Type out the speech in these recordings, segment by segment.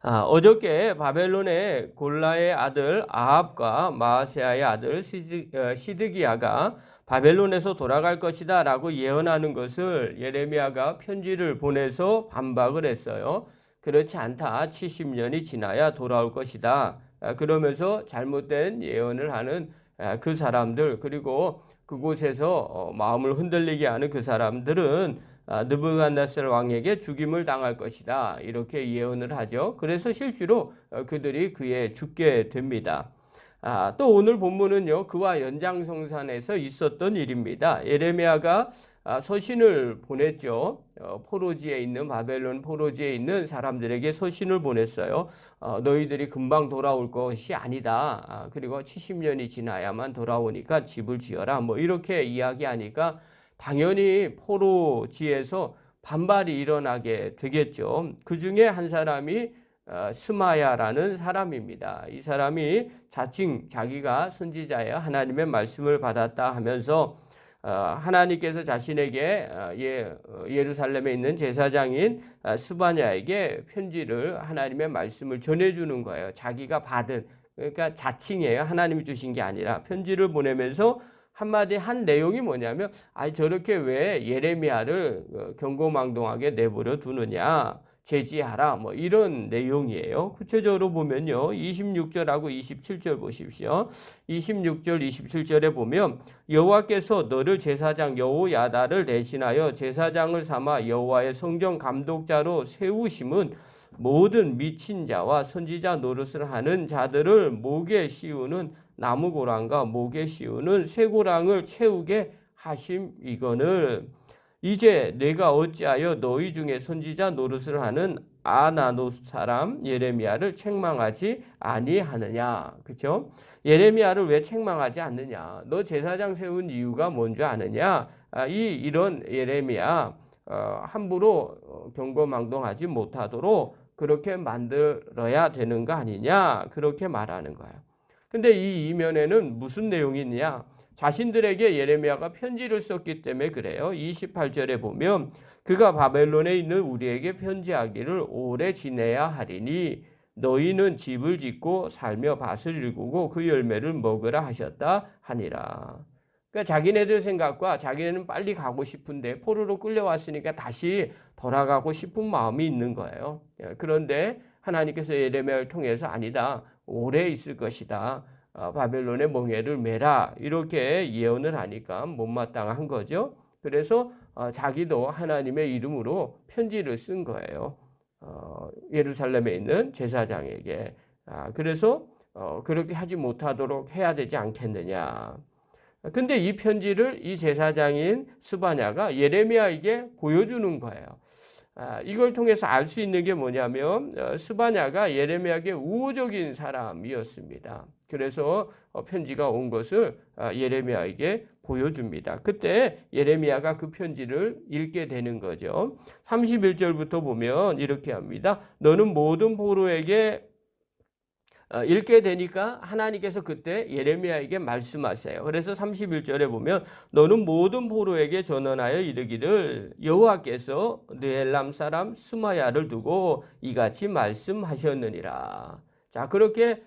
어저께 바벨론의 골라의 아들 아합과 마아세아의 아들 시드기야가 바벨론에서 돌아갈 것이다 라고 예언하는 것을 예레미야가 편지를 보내서 반박을 했어요. 그렇지 않다. 70년이 지나야 돌아올 것이다. 그러면서 잘못된 예언을 하는 그 사람들, 그리고 그곳에서 마음을 흔들리게 하는 그 사람들은 느부갓네살 왕에게 죽임을 당할 것이다. 이렇게 예언을 하죠. 그래서 실제로 그들이 그에 죽게 됩니다. 또 오늘 본문은요, 그와 연장성산에서 있었던 일입니다. 예레미야가 서신을 보냈죠. 포로지에 있는, 바벨론 포로지에 있는 사람들에게 서신을 보냈어요. 너희들이 금방 돌아올 것이 아니다. 그리고 70년이 지나야만 돌아오니까 집을 지어라. 뭐 이렇게 이야기하니까 당연히 포로지에서 반발이 일어나게 되겠죠. 그 중에 한 사람이 스마야라는 사람입니다. 이 사람이 자칭 자기가 선지자예요. 하나님의 말씀을 받았다 하면서 하나님께서 자신에게 예루살렘에 있는 제사장인 스바냐에게 편지를, 하나님의 말씀을 전해주는 거예요. 자기가 받은, 그러니까 자칭이에요. 하나님이 주신 게 아니라 편지를 보내면서 한마디 한 내용이 뭐냐면, 저렇게 왜 예레미야를 경고망동하게 내버려 두느냐, 제지하라, 뭐 이런 내용이에요. 구체적으로 보면요, 26절하고 27절 보십시오. 26절 27절에 보면 여호와께서 너를 제사장 여호야다를 대신하여 제사장을 삼아 여호와의 성전 감독자로 세우심은 모든 미친 자와 선지자 노릇을 하는 자들을 목에 씌우는 나무고랑과 목에 씌우는 쇠고랑을 채우게 하심이거늘. 이제 내가 어찌하여 너희 중에 선지자 노릇을 하는 아나노 사람 예레미야를 책망하지 아니하느냐. 그렇죠? 예레미야를 왜 책망하지 않느냐? 너 제사장 세운 이유가 뭔 줄 아느냐? 이런 예레미야 함부로 경고망동하지 못하도록 그렇게 만들어야 되는 거 아니냐? 그렇게 말하는 거예요. 근데 이 이면에는 무슨 내용이 있냐? 자신들에게 예레미야가 편지를 썼기 때문에 그래요. 28절에 보면 그가 바벨론에 있는 우리에게 편지하기를 오래 지내야 하리니 너희는 집을 짓고 살며 밭을 일구고 그 열매를 먹으라 하셨다 하니라. 그러니까 자기네들 생각과, 자기네는 빨리 가고 싶은데 포로로 끌려왔으니까 다시 돌아가고 싶은 마음이 있는 거예요. 그런데 하나님께서 예레미야를 통해서 아니다, 오래 있을 것이다, 바벨론의 멍에를 메라, 이렇게 예언을 하니까 못마땅한 거죠. 그래서 자기도 하나님의 이름으로 편지를 쓴 거예요. 예루살렘에 있는 제사장에게. 그래서 그렇게 하지 못하도록 해야 되지 않겠느냐. 근데 이 편지를 이 제사장인 스바냐가 예레미야에게 보여주는 거예요. 이걸 통해서 알 수 있는 게 뭐냐면 스바냐가 예레미야에게 우호적인 사람이었습니다. 그래서 편지가 온 것을 예레미야에게 보여줍니다. 그때 예레미야가 그 편지를 읽게 되는 거죠. 31절부터 보면 이렇게 합니다. 너는 모든 포로에게 읽게 되니까 하나님께서 그때 예레미야에게 말씀하세요. 그래서 31절에 보면 너는 모든 포로에게 전언하여 이르기를 여호와께서 느헬람 사람 스마야를 두고 이같이 말씀하셨느니라. 자, 그렇게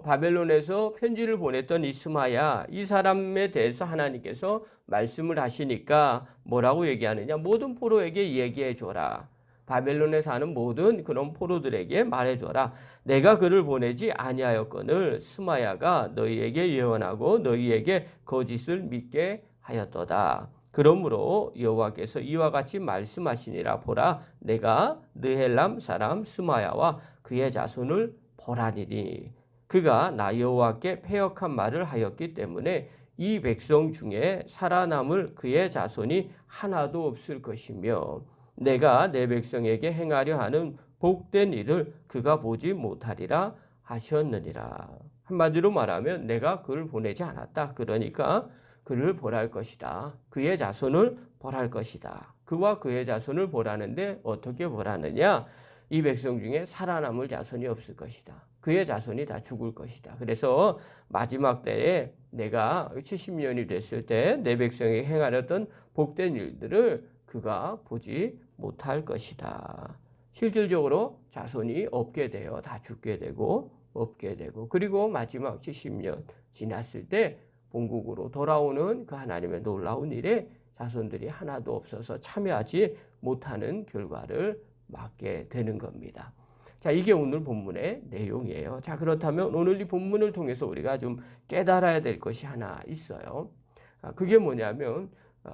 바벨론에서 편지를 보냈던 이 스마야, 이 사람에 대해서 하나님께서 말씀을 하시니까 뭐라고 얘기하느냐? 모든 포로에게 얘기해 줘라. 바벨론에 사는 모든 그런 포로들에게 말해줘라. 내가 그를 보내지 아니하였거늘 스마야가 너희에게 예언하고 너희에게 거짓을 믿게 하였도다. 그러므로 여호와께서 이와 같이 말씀하시니라. 보라, 내가 느헬람 사람 스마야와 그의 자손을 보라니니 그가 나 여호와께 패역한 말을 하였기 때문에 이 백성 중에 살아남을 그의 자손이 하나도 없을 것이며 내가 내 백성에게 행하려 하는 복된 일을 그가 보지 못하리라 하셨느니라. 한마디로 말하면 내가 그를 보내지 않았다. 그러니까 그를 벌할 것이다. 그의 자손을 벌할 것이다. 그와 그의 자손을 벌하는데 어떻게 벌하느냐? 이 백성 중에 살아남을 자손이 없을 것이다. 그의 자손이 다 죽을 것이다. 그래서 마지막 때에 내가 70년이 됐을 때 내 백성에게 행하렸던 복된 일들을 그가 보지 못할 것이다. 실질적으로 자손이 없게 돼요. 다 죽게 되고 없게 되고, 그리고 마지막 70년 지났을 때 본국으로 돌아오는 그 하나님의 놀라운 일에 자손들이 하나도 없어서 참여하지 못하는 결과를 맞게 되는 겁니다. 자, 이게 오늘 본문의 내용이에요. 자, 그렇다면 오늘 이 본문을 통해서 우리가 좀 깨달아야 될 것이 하나 있어요. 그게 뭐냐면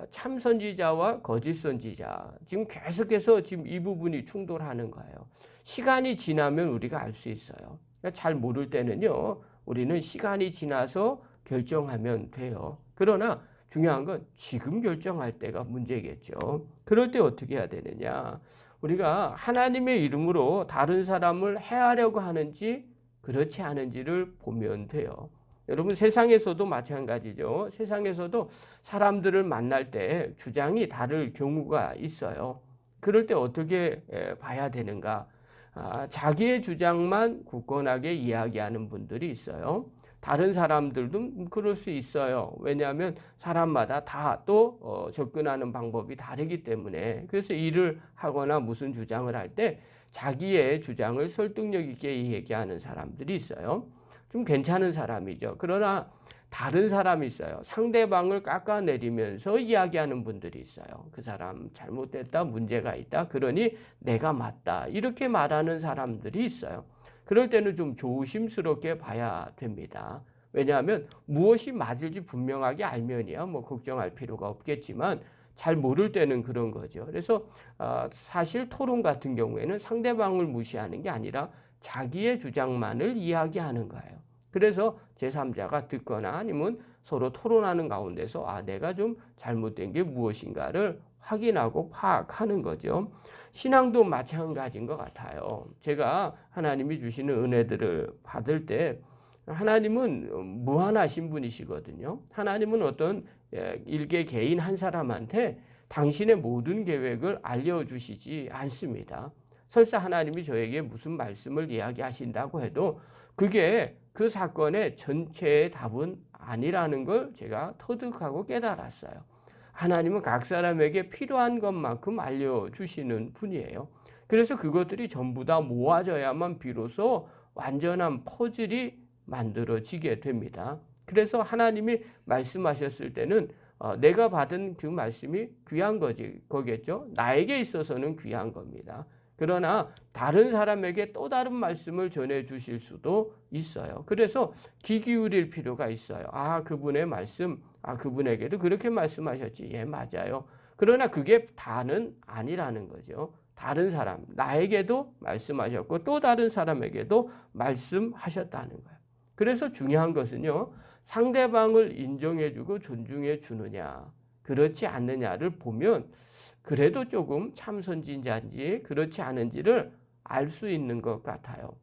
참 선지자와 거짓 선지자, 지금 계속해서 지금 이 부분이 충돌하는 거예요. 시간이 지나면 우리가 알 수 있어요. 잘 모를 때는요, 우리는 시간이 지나서 결정하면 돼요. 그러나 중요한 건 지금 결정할 때가 문제겠죠. 그럴 때 어떻게 해야 되느냐? 우리가 하나님의 이름으로 다른 사람을 해하려고 하는지 그렇지 않은지를 보면 돼요. 여러분, 세상에서도 마찬가지죠. 세상에서도 사람들을 만날 때 주장이 다를 경우가 있어요. 그럴 때 어떻게 봐야 되는가? 자기의 주장만 굳건하게 이야기하는 분들이 있어요. 다른 사람들도 그럴 수 있어요. 왜냐하면 사람마다 다 또 접근하는 방법이 다르기 때문에. 그래서 일을 하거나 무슨 주장을 할 때 자기의 주장을 설득력 있게 얘기하는 사람들이 있어요. 좀 괜찮은 사람이죠. 그러나 다른 사람이 있어요. 상대방을 깎아내리면서 이야기하는 분들이 있어요. 그 사람 잘못됐다, 문제가 있다, 그러니 내가 맞다, 이렇게 말하는 사람들이 있어요. 그럴 때는 좀 조심스럽게 봐야 됩니다. 왜냐하면 무엇이 맞을지 분명하게 알면이야 뭐 걱정할 필요가 없겠지만, 잘 모를 때는 그런 거죠. 그래서 사실 토론 같은 경우에는 상대방을 무시하는 게 아니라 자기의 주장만을 이야기하는 거예요. 그래서 제3자가 듣거나 아니면 서로 토론하는 가운데서 내가 좀 잘못된 게 무엇인가를 확인하고 파악하는 거죠. 신앙도 마찬가지인 것 같아요. 제가 하나님이 주시는 은혜들을 받을 때 하나님은 무한하신 분이시거든요. 하나님은 어떤 일개 개인 한 사람한테 당신의 모든 계획을 알려주시지 않습니다. 설사 하나님이 저에게 무슨 말씀을 이야기하신다고 해도 그게 그 사건의 전체의 답은 아니라는 걸 제가 터득하고 깨달았어요. 하나님은 각 사람에게 필요한 것만큼 알려주시는 분이에요. 그래서 그것들이 전부 다 모아져야만 비로소 완전한 퍼즐이 만들어지게 됩니다. 그래서 하나님이 말씀하셨을 때는 내가 받은 그 말씀이 귀한 거겠죠. 나에게 있어서는 귀한 겁니다. 그러나 다른 사람에게 또 다른 말씀을 전해주실 수도 있어요. 그래서 귀 기울일 필요가 있어요. 그분의 말씀, 그분에게도 그렇게 말씀하셨지. 예, 맞아요. 그러나 그게 다는 아니라는 거죠. 다른 사람, 나에게도 말씀하셨고 또 다른 사람에게도 말씀하셨다는 거예요. 그래서 중요한 것은요, 상대방을 인정해주고 존중해 주느냐, 그렇지 않느냐를 보면 그래도 조금 참 선지자인지 그렇지 않은지를 알 수 있는 것 같아요.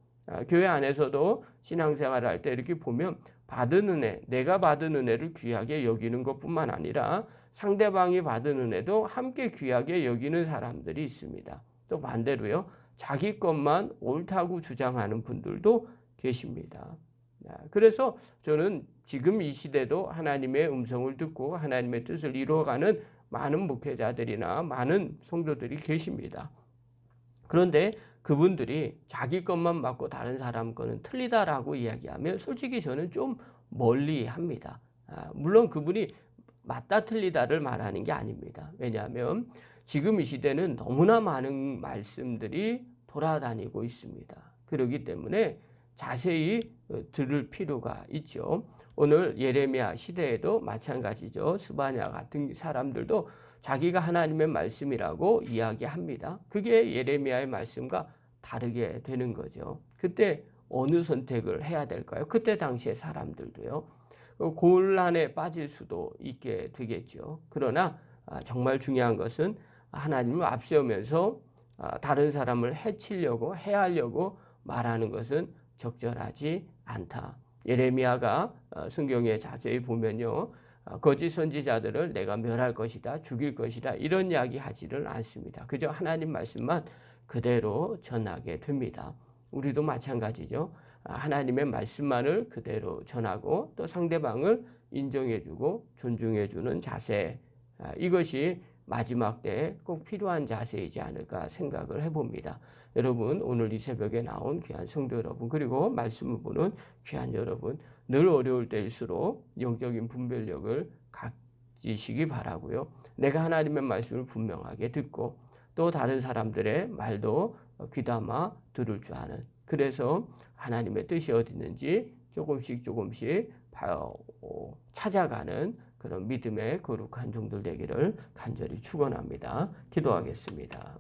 교회 안에서도 신앙생활을 할 때 이렇게 보면 받은 은혜, 내가 받은 은혜를 귀하게 여기는 것뿐만 아니라 상대방이 받은 은혜도 함께 귀하게 여기는 사람들이 있습니다. 또 반대로요, 자기 것만 옳다고 주장하는 분들도 계십니다. 그래서 저는 지금 이 시대도 하나님의 음성을 듣고 하나님의 뜻을 이루어가는 많은 목회자들이나 많은 성도들이 계십니다. 그런데 그분들이 자기 것만 맞고 다른 사람 거는 틀리다라고 이야기하면 솔직히 저는 좀 멀리합니다. 물론 그분이 맞다 틀리다를 말하는 게 아닙니다. 왜냐하면 지금 이 시대는 너무나 많은 말씀들이 돌아다니고 있습니다. 그렇기 때문에 자세히 들을 필요가 있죠. 오늘 예레미야 시대에도 마찬가지죠. 스바냐 같은 사람들도 자기가 하나님의 말씀이라고 이야기합니다. 그게 예레미야의 말씀과 다르게 되는 거죠. 그때 어느 선택을 해야 될까요? 그때 당시의 사람들도요, 곤란에 빠질 수도 있게 되겠죠. 그러나 정말 중요한 것은 하나님을 앞세우면서 다른 사람을 해치려고 해하려고 말하는 것은 적절하지 않다. 예레미야가 성경에 자세히 보면요, 거짓 선지자들을 내가 멸할 것이다, 죽일 것이다, 이런 이야기 하지를 않습니다. 그저 하나님 말씀만 그대로 전하게 됩니다. 우리도 마찬가지죠. 하나님의 말씀만을 그대로 전하고 또 상대방을 인정해주고 존중해주는 자세, 이것이 마지막 때 꼭 필요한 자세이지 않을까 생각을 해봅니다. 여러분, 오늘 이 새벽에 나온 귀한 성도 여러분, 그리고 말씀을 보는 귀한 여러분, 늘 어려울 때일수록 영적인 분별력을 가지시기 바라고요. 내가 하나님의 말씀을 분명하게 듣고 또 다른 사람들의 말도 귀담아 들을 줄 아는, 그래서 하나님의 뜻이 어디 있는지 조금씩 찾아가는 그런 믿음의 거룩한 종들 되기를 간절히 축원합니다. 기도하겠습니다.